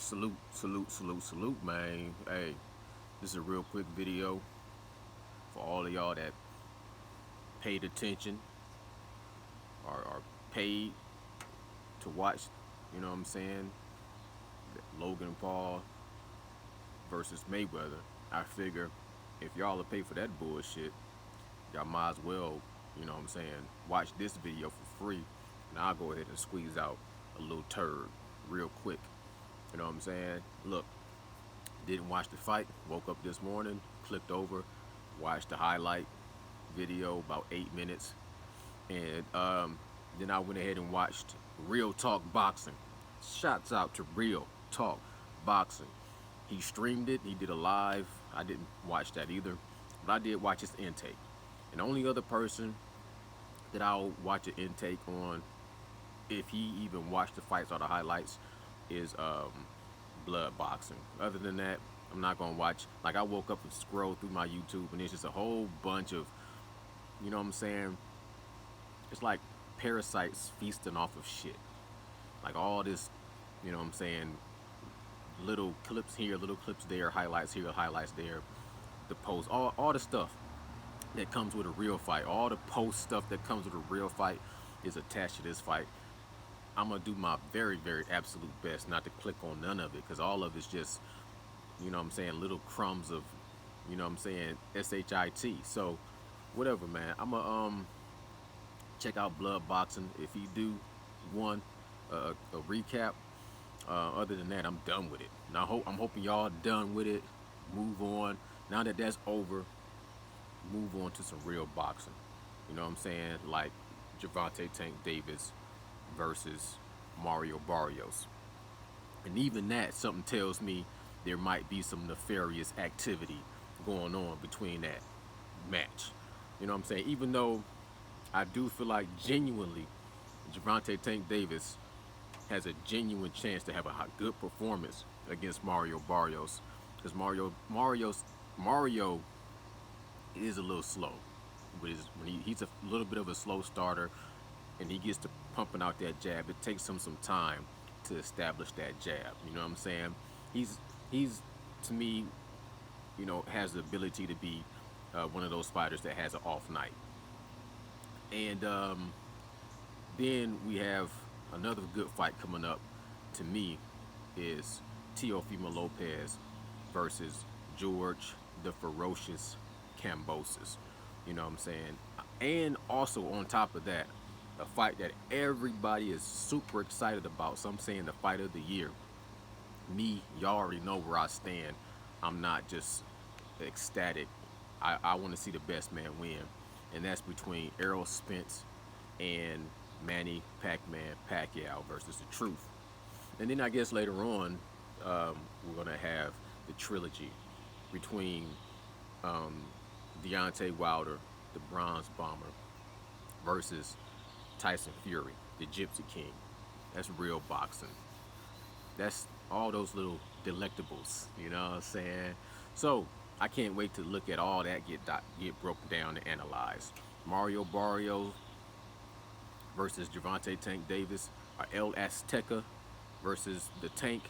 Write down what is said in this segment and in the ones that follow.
Salute, salute, salute, salute, man. Hey, this is a real quick video for all of y'all that paid attention or paid to watch, you know what I'm saying? Logan Paul versus Mayweather. I figure if y'all will pay for that bullshit, y'all might as well, you know what I'm saying, watch this video for free. And I'll go ahead and squeeze out a little turd real quick. You know what I'm saying? Look, didn't watch the fight. Woke up this morning, clicked over, watched the highlight video, about 8 minutes, and then I went ahead and watched Real Talk Boxing. Shouts out to Real Talk Boxing. He streamed it. He did a live. I didn't watch that either, but I did watch his intake. And the only other person that I'll watch an intake on, if he even watched the fights or the highlights, is blood boxing. Other than that, I'm not gonna watch. Like, I woke up and scrolled through my YouTube, and it's just a whole bunch of, you know what I'm saying? It's like parasites feasting off of shit. Like all this, you know what I'm saying? Little clips here, little clips there, highlights here, highlights there. The post, all the stuff that comes with a real fight, all the post stuff that comes with a real fight is attached to this fight. I'm gonna do my very, very absolute best not to click on none of it, because all of it's just, you know what I'm saying, little crumbs of, you know what I'm saying, shit. So whatever, man. I'm gonna check out blood boxing if he do one a recap. Other than that, I'm done with it. Now I'm hoping y'all done with it. Move on. Now that that's over, move on to some real boxing. You know what I'm saying? Like Gervonta Tank Davis versus Mario Barrios. And even that, something tells me there might be some nefarious activity going on between that match. You know what I'm saying? Even though I do feel like genuinely Gervonta Tank Davis has a genuine chance to have a good performance against Mario Barrios, because Mario is a little slow. He's a little bit of a slow starter, and he gets to pumping out that jab. It takes him some time to establish that jab. You know what I'm saying? He's to me, has the ability to be one of those fighters that has an off night. And then we have another good fight coming up. To me, is Teofimo Lopez versus George the Ferocious Kambosos. You know what I'm saying? And also on top of that, a fight that everybody is super excited about. So I'm saying the fight of the year. Me, y'all already know where I stand. I'm not just ecstatic. I want to see the best man win. And that's between Errol Spence and Manny Pac-Man Pacquiao versus the Truth. And then I guess later on, we're gonna have the trilogy between um, Deontay Wilder, the Bronze Bomber, versus Tyson Fury, the Gypsy King. That's real boxing. That's all those little delectables, you know what I'm saying? So I can't wait to look at all that get broken down and analyzed. Mario Barrios versus Gervonta Tank Davis, or El Azteca versus the Tank.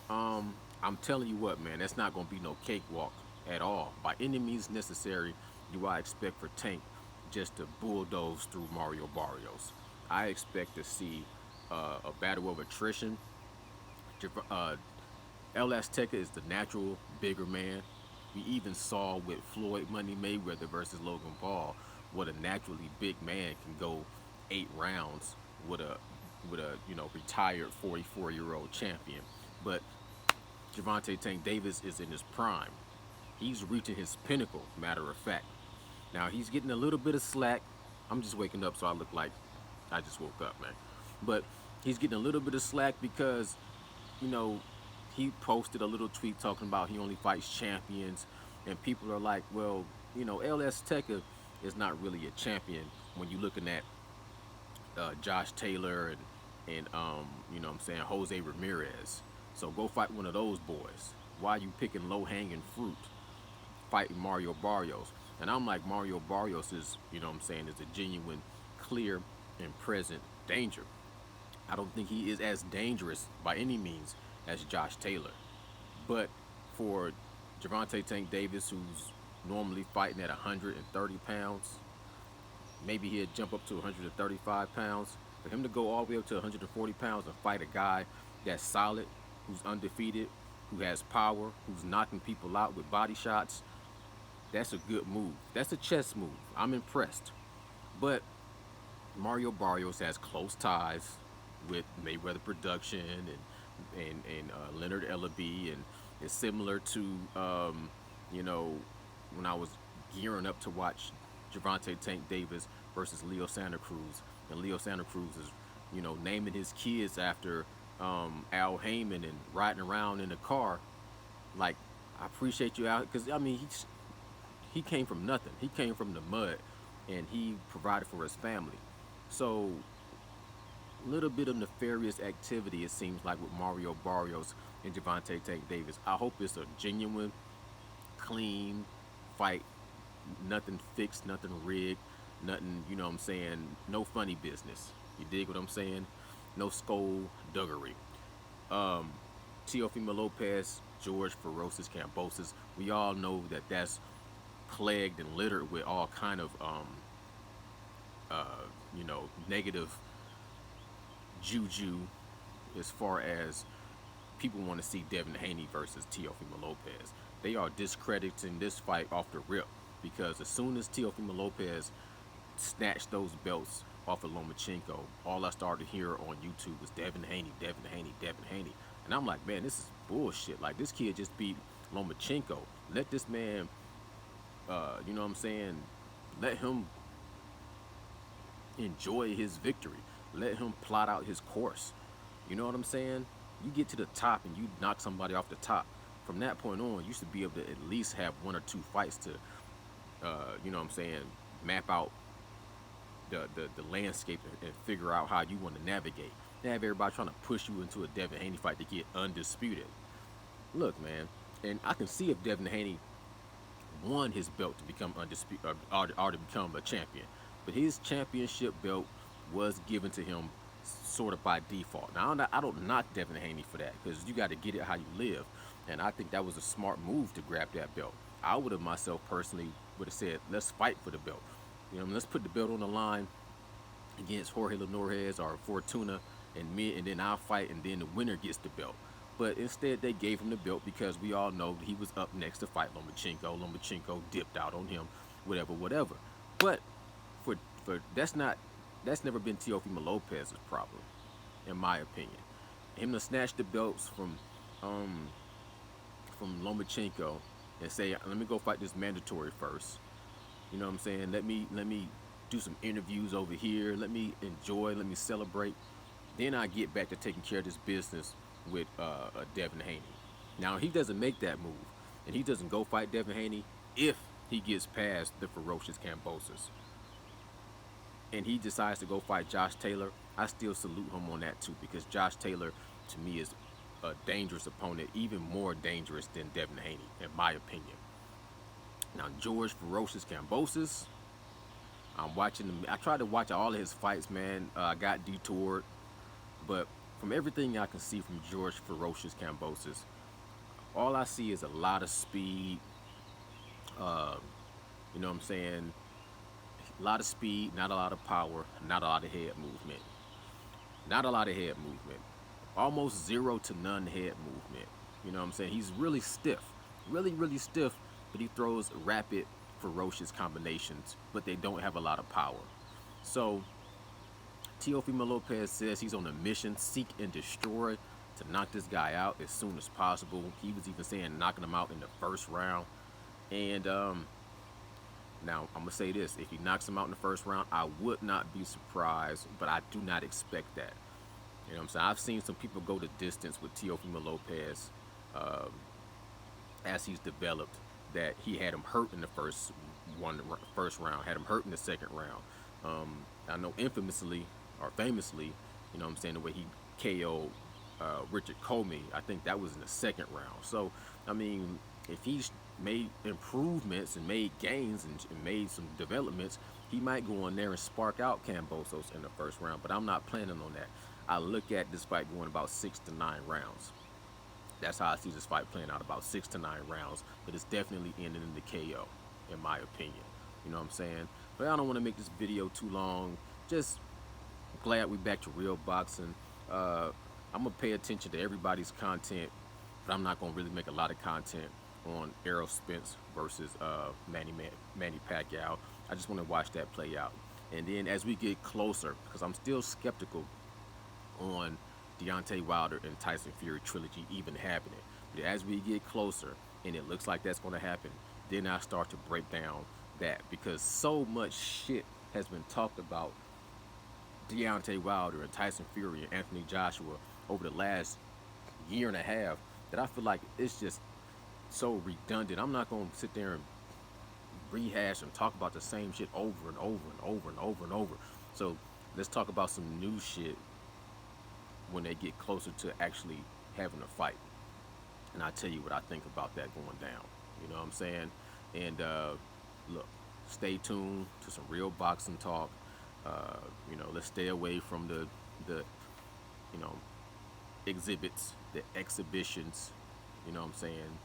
I'm telling you what, man, that's not gonna be no cakewalk at all. By any means necessary, do I expect for Tank just to bulldoze through Mario Barrios. I expect to see a battle of attrition. Uh, El Azteca is the natural bigger man. We even saw with Floyd Money Mayweather versus Logan Paul what a naturally big man can go 8 rounds with a retired 44-year-old champion. But Gervonta Tank Davis is in his prime. He's reaching his pinnacle, matter of fact. Now he's getting a little bit of slack. I'm just waking up, so I look like I just woke up, man. But he's getting a little bit of slack because, you know, he posted a little tweet talking about he only fights champions, and people are like, well, El Azteca is not really a champion when you're looking at Josh Taylor and you know what I'm saying, Jose Ramirez. So go fight one of those boys. Why are you picking low hanging fruit, fighting Mario Barrios? And I'm like, Mario Barrios is, you know what I'm saying, is a genuine, clear, and present danger. I don't think he is as dangerous by any means as Josh Taylor. But for Gervonta Tank Davis, who's normally fighting at 130 pounds, maybe he'd jump up to 135 pounds. For him to go all the way up to 140 pounds and fight a guy that's solid, who's undefeated, who has power, who's knocking people out with body shots, that's a good move. That's a chess move. I'm impressed. But Mario Barrios has close ties with Mayweather Production and Leonard Ellaby, and it's similar to you know when I was gearing up to watch Gervonta Tank Davis versus Leo Santa Cruz, and Leo Santa Cruz is naming his kids after Al Heyman and riding around in a car. Like, I appreciate you out because I mean he came from nothing. He came from the mud, and he provided for his family. So, a little bit of nefarious activity, it seems like, with Mario Barrios and Gervonta Tank Davis. I hope it's a genuine, clean fight. Nothing fixed, nothing rigged, nothing, you know what I'm saying? No funny business. You dig what I'm saying? No skullduggery. Um, Teofimo Lopez, George Ferocious Cambosis. We all know that that's plagued and littered with all kind of negative juju as far as people want to see Devin Haney versus Teofimo Lopez. They are discrediting this fight off the rip because as soon as Teofimo Lopez snatched those belts off of Lomachenko, all I started to hear on YouTube was Devin Haney, Devin Haney, Devin Haney. And I'm like, man, this is bullshit. Like, this kid just beat Lomachenko. Let this man, you know what I'm saying? Let him enjoy his victory. Let him plot out his course. You know what I'm saying? You get to the top and you knock somebody off the top. From that point on, you should be able to at least have one or two fights to, you know what I'm saying, map out the landscape and figure out how you want to navigate. They have everybody trying to push you into a Devin Haney fight to get undisputed. Look, man, and I can see if Devin Haney won his belt to become undisputed or to become a champion, but his championship belt was given to him sort of by default. Now I don't knock Devin Haney for that because you got to get it how you live, and I think that was a smart move to grab that belt. I would have myself personally would have said, let's fight for the belt. Let's put the belt on the line against Jorge Lenorez or Fortuna and me, and then I'll fight, and then the winner gets the belt. But instead, they gave him the belt because we all know he was up next to fight Lomachenko. Lomachenko dipped out on him, whatever, whatever. But for that's never been Teofimo Lopez's problem, in my opinion. Him to snatch the belts from Lomachenko and say, let me go fight this mandatory first. You know what I'm saying? Let me do some interviews over here. Let me enjoy. Let me celebrate. Then I get back to taking care of this business with Devin Haney. Now he doesn't make that move, and he doesn't go fight Devin Haney if he gets past the ferocious Cambosis, and he decides to go fight Josh Taylor. I still salute him on that too because Josh Taylor, to me, is a dangerous opponent, even more dangerous than Devin Haney, in my opinion. Now George Ferocious Cambosis, I'm watching him. I tried to watch all of his fights, man. I got detoured, but from everything I can see from George Ferocious Cambosis, all I see is a lot of speed. Uh, you know what I'm saying? A lot of speed, not a lot of power, not a lot of head movement. Not a lot of head movement. Almost zero to none head movement. You know what I'm saying? He's really stiff. Really, really stiff, but he throws rapid, ferocious combinations, but they don't have a lot of power. So, Teofimo Lopez says he's on a mission, seek and destroy, to knock this guy out as soon as possible. He was even saying knocking him out in the first round. And now I'm gonna say this: if he knocks him out in the first round, I would not be surprised, but I do not expect that. You know what I'm saying? I've seen some people go the distance with Teofimo Lopez um, as he's developed. That he had him hurt in the first round, had him hurt in the second round. I know infamously or famously, you know what I'm saying, the way he KO'd Richard Comey, I think that was in the second round. So, I mean, if he's made improvements and made gains and made some developments, he might go in there and spark out Cambosos in the first round. But I'm not planning on that. I look at this fight going about 6 to 9 rounds. That's how I see this fight playing out, about 6 to 9 rounds. But it's definitely ending in the KO, in my opinion. You know what I'm saying? But I don't want to make this video too long. Just glad we back to real boxing. I'm gonna pay attention to everybody's content, but I'm not gonna really make a lot of content on Errol Spence versus Manny Pacquiao. I just want to watch that play out. And then as we get closer, because I'm still skeptical on Deontay Wilder and Tyson Fury trilogy even happening. But as we get closer, and it looks like that's going to happen, then I start to break down that, because so much shit has been talked about Deontay Wilder and Tyson Fury and Anthony Joshua over the last year and a half that I feel like it's just so redundant. I'm not going to sit there and rehash and talk about the same shit over and over and over and over and over. So let's talk about some new shit when they get closer to actually having a fight. And I'll tell you what I think about that going down. You know what I'm saying? And look, stay tuned to some real boxing talk. Let's stay away from the you know exhibits, the exhibitions. You know what I'm saying?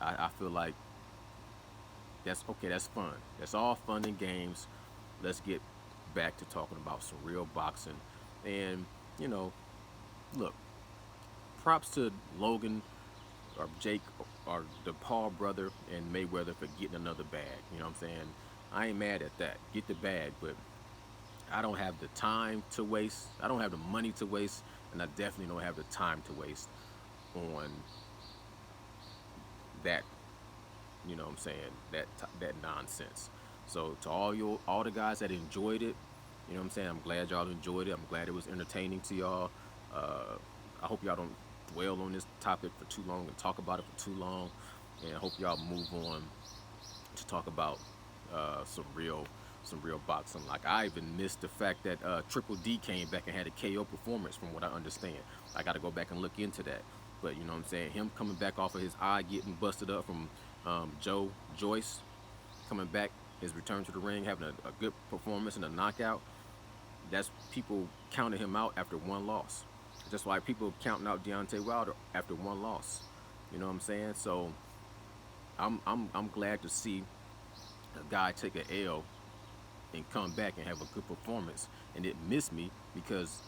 I feel like that's okay. That's fun. That's all fun and games. Let's get back to talking about some real boxing. And you know, look, props to Logan or Jake or the Paul brother and Mayweather for getting another bag. You know what I'm saying? I ain't mad at that. Get the bag, but I don't have the time to waste. I don't have the money to waste, and I definitely don't have the time to waste on that. You know what I'm saying? That nonsense. So to all the guys that enjoyed it, you know what I'm saying? I'm glad y'all enjoyed it. I'm glad it was entertaining to y'all. I hope y'all don't dwell on this topic for too long and talk about it for too long. And I hope y'all move on to talk about some real boxing. Like, I even missed the fact that Triple D came back and had a KO performance, from what I understand. I got to go back and look into that. But you know what I'm saying? Him coming back off of his eye getting busted up from Joe Joyce, coming back, his return to the ring, having a good performance and a knockout. That's people counting him out after one loss. Just like people counting out Deontay Wilder after one loss. You know what I'm saying? So I'm glad to see a guy take an L and come back and have a good performance, and it missed me because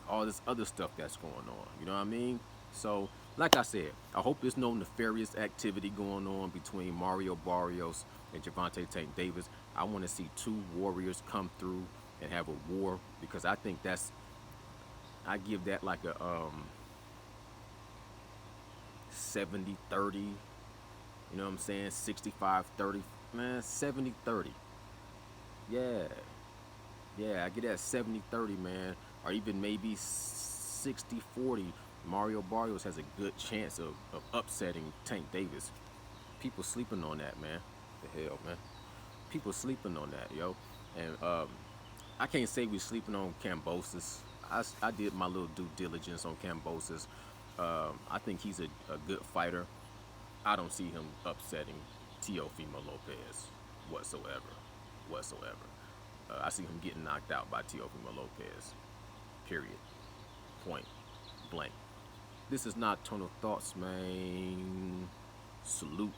all this other stuff that's going on. You know what I mean? So, like I said, I hope there's no nefarious activity going on between Mario Barrios and Gervonta Tank Davis. I want to see two warriors come through and have a war, because I think I give that like a 70-30. You know what I'm saying? 65-30. Man, 70-30. Yeah. Yeah, I get that 70-30, man. Or even maybe 60-40. Mario Barrios has a good chance of upsetting Tank Davis. People sleeping on that, man. The hell, man. People sleeping on that, yo. And I can't say we sleeping on Kambosos. I did my little due diligence on Kambosos. I think he's a good fighter. I don't see him upsetting Teofimo Lopez whatsoever. Whatsoever. I see him getting knocked out by Teofimo Lopez. Period. Point blank. This is Nocturnal Thoughts, man. Salute.